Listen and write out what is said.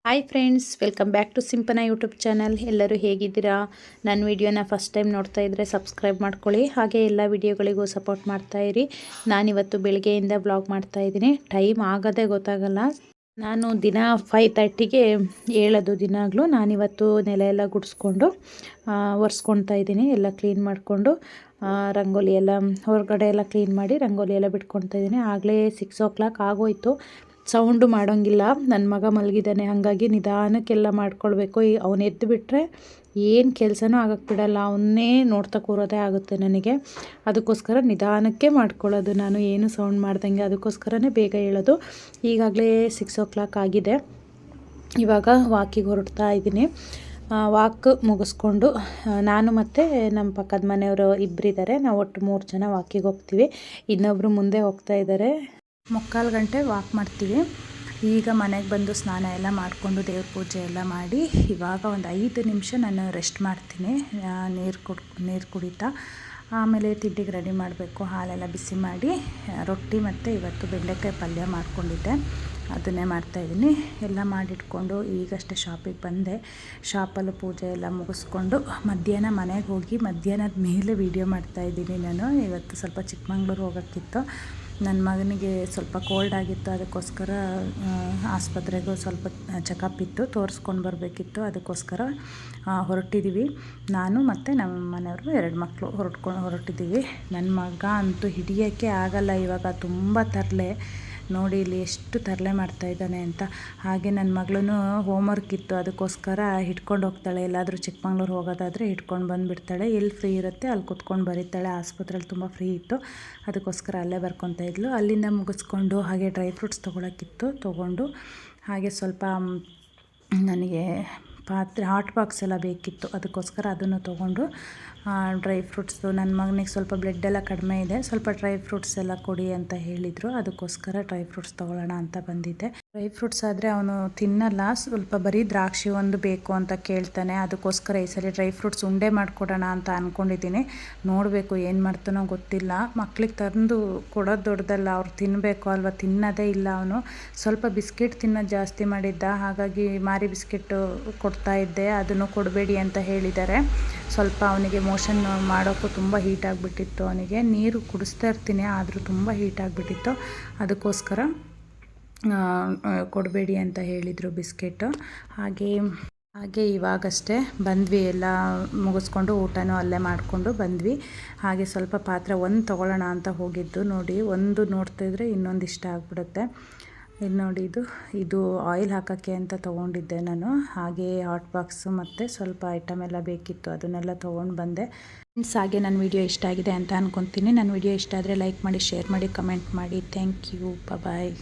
Hi friends, welcome back to Simpana YouTube channel. ಎಲ್ಲರೂ ಹೇಗಿದ್ದೀರಾ? ನನ್ನ ವಿಡಿಯೋನ ಫಸ್ಟ್ ಟೈಮ್ ನೋಡ್ತಾ ಇದ್ದರೆ ಸಬ್ಸ್ಕ್ರೈಬ್ ಮಾಡ್ಕೊಳ್ಳಿ. ಹಾಗೆ ಎಲ್ಲ ವಿಡಿಯೋಗಳಿಗೂ ಸಪೋರ್ಟ್ ಮಾಡ್ತಾಯಿರಿ. ನಾನಿವತ್ತು ಬೆಳಗ್ಗೆಯಿಂದ ಬ್ಲಾಗ್ ಮಾಡ್ತಾಯಿದ್ದೀನಿ. ಟೈಮ್ ಆಗೋದೇ ಗೊತ್ತಾಗಲ್ಲ. ನಾನು ದಿನ 5:30ಗೆ ಹೇಳೋದು ದಿನಾಗಲೂ. ನಾನಿವತ್ತು ನೆಲ ಎಲ್ಲ ಗುಡಿಸ್ಕೊಂಡು ಒರೆಸ್ಕೊಳ್ತಾ ಇದ್ದೀನಿ. ಎಲ್ಲ ಕ್ಲೀನ್ ಮಾಡಿಕೊಂಡು ರಂಗೋಲಿ ಎಲ್ಲ ಹೊರಗಡೆ ಎಲ್ಲ ಕ್ಲೀನ್ ಮಾಡಿ ರಂಗೋಲಿ ಎಲ್ಲ ಬಿಟ್ಕೊಳ್ತಾ ಇದ್ದೀನಿ. ಆಗಲೇ 6 o'clock ಆಗೋಯಿತು. ಸೌಂಡು ಮಾಡೋಂಗಿಲ್ಲ, ನನ್ನ ಮಗ ಮಲಗಿದ್ದಾನೆ. ಹಾಗಾಗಿ ನಿಧಾನಕ್ಕೆಲ್ಲ ಮಾಡ್ಕೊಳ್ಬೇಕು. ಅವನು ಎದ್ದು ಬಿಟ್ಟರೆ ಏನು ಕೆಲಸನೂ ಆಗಕ್ಕೆ ಬಿಡಲ್ಲ. ಅವನ್ನೇ ನೋಡ್ತಾ ಕೂರೋದೇ ಆಗುತ್ತೆ ನನಗೆ. ಅದಕ್ಕೋಸ್ಕರ ನಿಧಾನಕ್ಕೆ ಮಾಡ್ಕೊಳ್ಳೋದು ನಾನು, ಏನು ಸೌಂಡ್ ಮಾಡ್ದಂಗೆ. ಅದಕ್ಕೋಸ್ಕರನೇ ಬೇಗ ಹೇಳೋದು. ಈಗಾಗಲೇ 6 o'clock ಆಗಿದೆ. ಇವಾಗ ವಾಕಿಗೆ ಹೊರಡ್ತಾ ಇದ್ದೀನಿ. ವಾಕ್ ಮುಗಿಸ್ಕೊಂಡು ನಾನು ಮತ್ತು ನಮ್ಮ ಪಕ್ಕದ ಮನೆಯವರು ಇಬ್ಬರಿದ್ದಾರೆ. ನಾವು ಒಟ್ಟು 3 ಜನ ವಾಕಿಗೆ ಹೋಗ್ತೀವಿ. ಇನ್ನೊಬ್ಬರು ಮುಂದೆ ಹೋಗ್ತಾ ಇದ್ದಾರೆ. 3:15 ಗಂಟೆ ವಾಕ್ ಮಾಡ್ತೀವಿ. ಈಗ ಮನೆಗೆ ಬಂದು ಸ್ನಾನ ಎಲ್ಲ ಮಾಡಿಕೊಂಡು ದೇವ್ರ ಪೂಜೆ ಎಲ್ಲ ಮಾಡಿ ಇವಾಗ ಒಂದು 5 ನಿಮಿಷ ನಾನು ರೆಸ್ಟ್ ಮಾಡ್ತೀನಿ, ನೀರು ಕುಡಿತಾ. ಆಮೇಲೆ ತಿಂಡಿಗೆ ರೆಡಿ ಮಾಡಬೇಕು. ಹಾಲೆಲ್ಲ ಬಿಸಿ ಮಾಡಿ ರೊಟ್ಟಿ ಮತ್ತು ಇವತ್ತು ಬೆಂಡೆಕಾಯಿ ಪಲ್ಯ ಮಾಡ್ಕೊಂಡಿದ್ದೆ, ಅದನ್ನೇ ಮಾಡ್ತಾಯಿದ್ದೀನಿ. ಎಲ್ಲ ಮಾಡಿಟ್ಕೊಂಡು ಈಗಷ್ಟೇ ಶಾಪಿಗೆ ಬಂದೆ. ಶಾಪಲ್ಲೂ ಪೂಜೆ ಎಲ್ಲ ಮುಗಿಸ್ಕೊಂಡು ಮಧ್ಯಾಹ್ನ ಮನೆಗೆ ಹೋಗಿ ಮಧ್ಯಾಹ್ನದ ಮೇಲೆ ವೀಡಿಯೋ ಮಾಡ್ತಾಯಿದ್ದೀನಿ ನಾನು. ಇವತ್ತು ಸ್ವಲ್ಪ ಚಿಕ್ಕಮಂಗ್ಳೂರು ಹೋಗೋಕ್ಕಿತ್ತು. ನನ್ನ ಮಗನಿಗೆ ಸ್ವಲ್ಪ ಕೋಲ್ಡ್ ಆಗಿತ್ತು. ಅದಕ್ಕೋಸ್ಕರ ಆಸ್ಪತ್ರೆಗೂ ಸ್ವಲ್ಪ ಚೆಕಪ್ ಇತ್ತು, ತೋರಿಸ್ಕೊಂಡು ಬರಬೇಕಿತ್ತು. ಅದಕ್ಕೋಸ್ಕರ ಹೊರಟಿದ್ದೀವಿ. ನಾನು ಮತ್ತು ನಮ್ಮ ಮನೆಯವರು 2 ಮಕ್ಕಳು ಹೊರಟಿದ್ದೀವಿ. ನನ್ನ ಮಗ ಅಂತೂ ಹಿಡಿಯೋಕ್ಕೆ ಆಗಲ್ಲ ಇವಾಗ, ತುಂಬ ತರಲೆ. ನೋಡಿ ಇಲ್ಲಿ ಎಷ್ಟು ತರಲೆ ಮಾಡ್ತಾಯಿದ್ದಾನೆ ಅಂತ. ಹಾಗೆ ನನ್ನ ಮಗಳೂ ಹೋಮ್ವರ್ಕ್ ಇತ್ತು, ಅದಕ್ಕೋಸ್ಕರ ಹಿಡ್ಕೊಂಡು ಹೋಗ್ತಾಳೆ. ಎಲ್ಲಾದರೂ ಚಿಕ್ಕಮಂಗ್ಳೂರು ಹೋಗೋದಾದರೆ ಹಿಡ್ಕೊಂಡು ಬಂದುಬಿಡ್ತಾಳೆ. ಎಲ್ಲಿ ಫ್ರೀ ಇರುತ್ತೆ ಅಲ್ಲಿ ಕೂತ್ಕೊಂಡು ಬರೀತಾಳೆ. ಆಸ್ಪತ್ರೆಯಲ್ಲಿ ತುಂಬ ಫ್ರೀ ಇತ್ತು, ಅದಕ್ಕೋಸ್ಕರ ಅಲ್ಲೇ ಬರ್ಕೊತಾ ಇದ್ಲು. ಅಲ್ಲಿಂದ ಮುಗಿಸ್ಕೊಂಡು ಹಾಗೆ ಡ್ರೈ ಫ್ರೂಟ್ಸ್ ತೊಗೊಳಕ್ಕಿತ್ತು, ತೊಗೊಂಡು ಹಾಗೆ ಸ್ವಲ್ಪ ನನಗೆ ಹಾಟ್ ಬಾಕ್ಸ್ ಎಲ್ಲ ಬೇಕಿತ್ತು. ಅದಕ್ಕೋಸ್ಕರ ಅದನ್ನು ತೊಗೊಂಡು ಡ್ರೈ ಫ್ರೂಟ್ಸು, ನನ್ನ ಮಗನಿಗೆ ಸ್ವಲ್ಪ ಬ್ಲಡ್ ಎಲ್ಲ ಕಡಿಮೆ ಇದೆ, ಸ್ವಲ್ಪ ಡ್ರೈ ಫ್ರೂಟ್ಸ್ ಎಲ್ಲ ಕೊಡಿ ಅಂತ ಹೇಳಿದರು. ಅದಕ್ಕೋಸ್ಕರ ಡ್ರೈ ಫ್ರೂಟ್ಸ್ ತೊಗೊಳ್ಳೋಣ ಅಂತ ಬಂದಿದ್ದೆ. ಡ್ರೈ ಫ್ರೂಟ್ಸ್ ಆದರೆ ಅವನು ತಿನ್ನಲ್ಲ, ಸ್ವಲ್ಪ ಬರೀ ದ್ರಾಕ್ಷಿ ಒಂದು ಬೇಕು ಅಂತ ಕೇಳ್ತಾನೆ. ಅದಕ್ಕೋಸ್ಕರ ಈ ಸರಿ ಡ್ರೈ ಫ್ರೂಟ್ಸ್ ಉಂಡೆ ಮಾಡಿಕೊಡೋಣ ಅಂತ ಅಂದ್ಕೊಂಡಿದ್ದೀನಿ. ನೋಡಬೇಕು ಏನು ಮಾಡ್ತಾನೋ ಗೊತ್ತಿಲ್ಲ. ಮಕ್ಳಿಗೆ ತಂದು ಕೊಡೋದು ದೊಡ್ಡದಲ್ಲ, ಅವ್ರು ತಿನ್ನಬೇಕು ಅಲ್ವ, ತಿನ್ನೋದೇ ಇಲ್ಲ ಅವನು. ಸ್ವಲ್ಪ ಬಿಸ್ಕೆಟ್ ತಿನ್ನೋದು ಜಾಸ್ತಿ ಮಾಡಿದ್ದ, ಹಾಗಾಗಿ ಮಾರಿ ಬಿಸ್ಕೆಟು ಕೊಡ್ತಾ ಇದ್ದೆ. ಅದನ್ನು ಕೊಡಬೇಡಿ ಅಂತ ಹೇಳಿದ್ದಾರೆ. ಸ್ವಲ್ಪ ಅವನಿಗೆ ಮೋಷನ್ ಮಾಡೋಕ್ಕೂ ತುಂಬ ಹೀಟ್ ಆಗಿಬಿಟ್ಟಿತ್ತು. ಅವನಿಗೆ ನೀರು ಕುಡಿಸ್ತಾ ಇರ್ತೀನಿ, ಆದರೂ ತುಂಬ ಹೀಟ್ ಆಗಿಬಿಟ್ಟಿತ್ತು. ಅದಕ್ಕೋಸ್ಕರ ಕೊಡಬೇಡಿ ಅಂತ ಹೇಳಿದರು ಬಿಸ್ಕೆಟು. ಹಾಗೆ ಇವಾಗಷ್ಟೇ ಬಂದ್ವಿ, ಎಲ್ಲ ಮುಗಿಸ್ಕೊಂಡು ಊಟನೂ ಅಲ್ಲೇ ಮಾಡಿಕೊಂಡು ಬಂದ್ವಿ. ಹಾಗೆ ಸ್ವಲ್ಪ ಪಾತ್ರೆ ಒಂದು ತೊಗೊಳ್ಳೋಣ ಅಂತ ಹೋಗಿದ್ದು. ನೋಡಿ, ಒಂದು ನೋಡ್ತಾಯಿದ್ರೆ ಇನ್ನೊಂದು ಇಷ್ಟ ಆಗಿಬಿಡುತ್ತೆ. ಇದು ನೋಡಿ, ಇದು ಆಯಿಲ್ ಹಾಕೋಕ್ಕೆ ಅಂತ ತೊಗೊಂಡಿದ್ದೆ ನಾನು. ಹಾಗೆ ಹಾಟ್ ಬಾಕ್ಸು ಮತ್ತು ಸ್ವಲ್ಪ ಐಟಮ್ ಎಲ್ಲ ಬೇಕಿತ್ತು, ಅದನ್ನೆಲ್ಲ ತೊಗೊಂಡು ಬಂದೆ. ಫ್ರೆಂಡ್ಸ್, ಹಾಗೆ ನನ್ನ ವಿಡಿಯೋ ಇಷ್ಟ ಆಗಿದೆ ಅಂತ ಅಂದ್ಕೊತೀನಿ. ನನ್ನ ವಿಡಿಯೋ ಇಷ್ಟ ಆದರೆ ಲೈಕ್ ಮಾಡಿ, ಶೇರ್ ಮಾಡಿ, ಕಮೆಂಟ್ ಮಾಡಿ. Thank you. ಬಾಯ್.